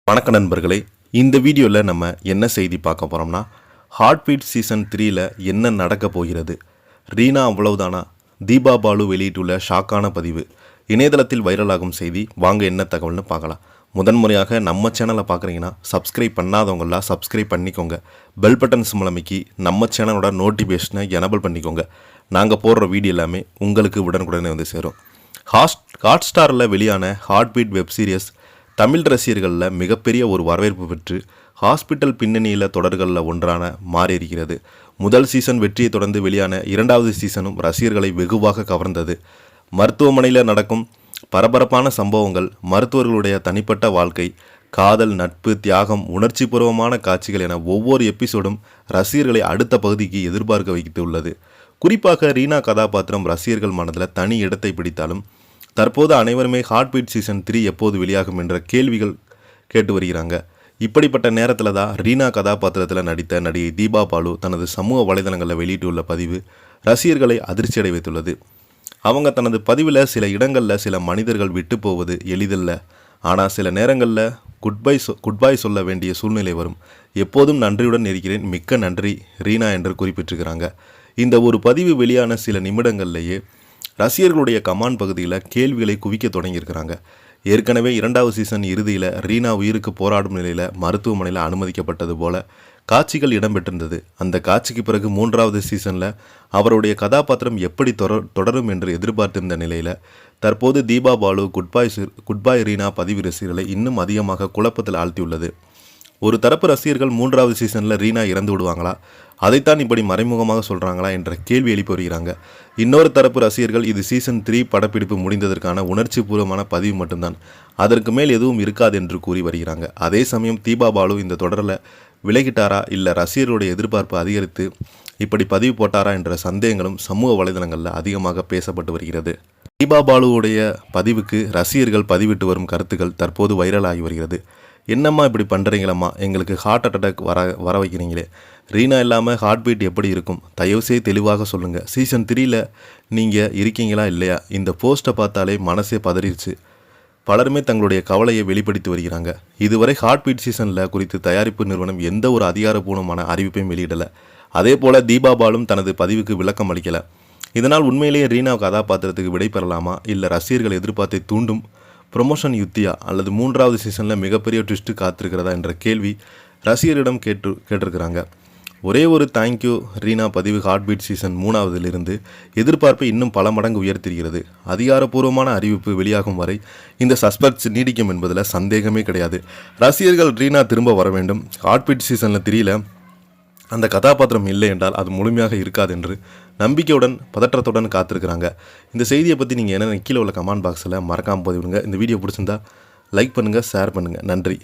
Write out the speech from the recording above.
வணக்க நண்பர்களே, இந்த வீடியோவில் நம்ம என்ன செய்தி பார்க்க போகிறோம்னா, ஹார்ட் பீட் சீசன் 3ல் என்ன நடக்க போகிறது, ரீனா அவ்வளவுதானா, தீபா பாலு வெளியிட்டுள்ள ஷாக்கான பதிவு, இணையதளத்தில் வைரலாகும் செய்தி. வாங்க என்ன தகவல்னு பார்க்கலாம். முதன்முறையாக நம்ம சேனலை பார்க்குறீங்கன்னா சப்ஸ்கிரைப் பண்ணாதவங்களாம் சப்ஸ்கிரைப் பண்ணிக்கோங்க. பெல் பட்டன் சிம்பளமைக்கு நம்ம சேனலோட நோட்டிஃபிகேஷனை எனபிள் பண்ணிக்கோங்க. நாங்கள் போடுற வீடியோ எல்லாமே உங்களுக்கு உடனுக்குடனே வந்து சேரும். ஹாட் ஸ்டாரில் வெளியான heart beat web series Tamil ரசிகர்களில் மிகப்பெரிய ஒரு வரவேற்பு பெற்று ஹாஸ்பிட்டல் பின்னணியில் தொடர்களில் ஒன்றான மாறியிருக்கிறது. முதல் சீசன் வெற்றியை தொடர்ந்து வெளியான இரண்டாவது சீசனும் ரசிகர்களை வெகுவாக கவர்ந்தது. மருத்துவமனையில் நடக்கும் பரபரப்பான சம்பவங்கள், மருத்துவர்களுடைய தனிப்பட்ட வாழ்க்கை, காதல், நட்பு, தியாகம், உணர்ச்சிபூர்வமான காட்சிகள் என ஒவ்வொரு எபிசோடும் ரசிகர்களை அடுத்த பகுதிக்கு எதிர்பார்க்க வைத்துள்ளது. குறிப்பாக ரீனா கதாபாத்திரம் ரசிகர்கள் மனதில் தனி இடத்தை பிடித்தாலும் தற்போது அனைவருமே ஹார்ட் பீட் சீசன் 3 எப்போது வெளியாகும் என்ற கேள்விகள் கேட்டு வருகிறாங்க. இப்படிப்பட்ட நேரத்தில் தான் ரீனா கதாபாத்திரத்தில் நடித்த நடிகை தீபா பாலு தனது சமூக வலைதளங்களில் வெளியிட்டுள்ள பதிவு ரசிகர்களை அதிர்ச்சியடை வைத்துள்ளது. அவங்க தனது பதிவில் சில இடங்களில் சில மனிதர்கள் விட்டு போவது எளிதல்ல, ஆனால் சில நேரங்களில் குட்பை சொல்ல வேண்டிய சூழ்நிலை வரும். எப்போதும் நன்றியுடன் இருக்கிறேன், மிக்க நன்றி ரீனா என்று குறிப்பிட்டிருக்கிறாங்க. இந்த ஒரு பதிவு வெளியான சில நிமிடங்கள்லேயே ரசிகர்களுடைய கமாண்ட் பகுதியில் கேள்விகளை குவிக்க தொடங்கியிருக்கிறாங்க. ஏற்கனவே இரண்டாவது சீசன் இறுதியில் ரீனா உயிருக்கு போராடும் நிலையில் மருத்துவமனையில் அனுமதிக்கப்பட்டது போல காட்சிகள் இடம்பெற்றிருந்தது. அந்த காட்சிக்கு பிறகு மூன்றாவது சீசனில் அவருடைய கதாபாத்திரம் எப்படி தொடரும் என்று எதிர்பார்த்திருந்த நிலையில் தற்போது தீபா பாலு குட்பாய் ரீனா பதிவு ரசிகர்களை இன்னும் அதிகமாக குழப்பத்தில் ஆழ்த்தியுள்ளது. ஒரு தரப்பு ரசிகர்கள் மூன்றாவது சீசனில் ரீனா இறந்து விடுவாங்களா, அதைத்தான் இப்படி மறைமுகமாக சொல்கிறாங்களா என்ற கேள்வி எழுப்பி வருகிறாங்க. இன்னொரு தரப்பு ரசிகர்கள் இது சீசன் 3 படப்பிடிப்பு முடிந்ததற்கான உணர்ச்சி பூர்வமான பதிவு மட்டும்தான், அதற்கு மேல் எதுவும் இருக்காது என்று கூறி வருகிறாங்க. அதே சமயம் தீபா பாலு இந்த தொடரில் விலகிட்டாரா, இல்லை ரசிகர்களுடைய எதிர்பார்ப்பு அதிகரித்து இப்படி பதிவு போட்டாரா என்ற சந்தேகங்களும் சமூக வலைதளங்களில் அதிகமாக பேசப்பட்டு வருகிறது. தீபா பாலுவுடைய பதிவுக்கு ரசிகர்கள் பதிவிட்டு வரும் கருத்துக்கள் தற்போது வைரலாகி வருகிறது. என்னம்மா இப்படி பண்ணுறீங்களம்மா, எங்களுக்கு ஹார்ட் அட்டாக் வர வைக்கிறீங்களே, ரீனா இல்லாமல் ஹார்ட் பீட் எப்படி இருக்கும், தயவுசெய்து தெளிவாக சொல்லுங்கள், சீசன் 3ல் நீங்கள் இருக்கீங்களா இல்லையா, இந்த போஸ்ட்டை பார்த்தாலே மனசே பதறிடுச்சு. பலருமே தங்களுடைய கவலையை வெளிப்படுத்தி வருகிறாங்க. இதுவரை ஹார்ட் பீட் சீசனில் குறித்து தயாரிப்பு நிறுவனம் எந்த ஒரு அதிகாரப்பூர்வமான அறிவிப்பையும் வெளியிடலை. அதே போல் தீபா பாலும் தனது பதிவுக்கு விளக்கம் அளிக்கலை. இதனால் உண்மையிலேயே ரீனா கதாபாத்திரத்துக்கு விடை பெறலாமா, இல்லை ரசிகர்கள் எதிர்பார்த்தை தூண்டும் ப்ரொமோஷன் யுத்தியா, அல்லது மூன்றாவது சீசனில் மிகப்பெரிய ட்விஸ்ட்டு காத்திருக்கிறதா என்ற கேள்வி ரசிகரிடம் கேட்டிருக்கிறாங்க. ஒரே ஒரு தேங்க்யூ ரீனா பதிவு ஹார்ட் பீட் சீசன் 3லிருந்து எதிர்பார்ப்பை இன்னும் பல மடங்கு உயர்த்திருக்கிறது. அதிகாரப்பூர்வமான அறிவிப்பு வெளியாகும் வரை இந்த சஸ்பென்ஸ் நீடிக்கும் என்பதில் சந்தேகமே கிடையாது. ரசிகர்கள் ரீனா திரும்ப வர வேண்டும். ஹார்ட் பீட் சீசனில் 3ல் அந்த கதாபாத்திரம் இல்லை என்றால் அது முழுமையாக இருக்காது என்று நம்பிக்கையுடன் பதற்றத்துடன் காத்திருக்கிறாங்க. இந்த செய்தியை பற்றி நீங்கள் என்ன கீழே உள்ள கமெண்ட் பாக்ஸில் மறக்காமல் பதிவிடுங்க. இந்த வீடியோ பிடிச்சிருந்தா லைக் பண்ணுங்கள், ஷேர் பண்ணுங்கள். நன்றி.